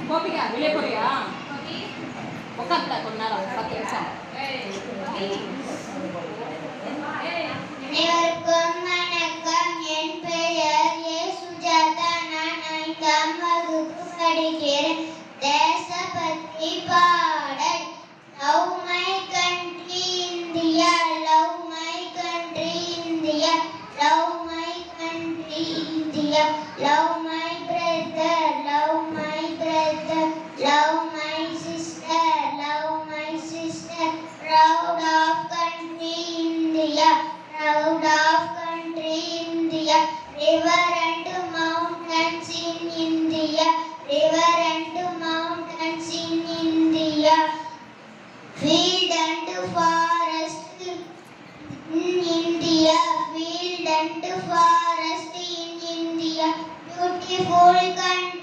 கோபிகா வெளியே போறியா? உட்காந்துடா கொஞ்ச நேரம் 10 நிமிஷம். அனைவருக்கும் வணக்கம். என் பெயர் ஏ சுஜாதா. நான் 5ஆம் வகுப்பு படிக்கிறேன். தேசபக்தி பாடல். Love my country India, love my country India, love my country India, love my brother, love my brother, love my sister, love my sister. Proud of country India, proud of country India. River and mountains in India, river and mountains in India. Field and forest in India, field and forest in India. Beautiful country.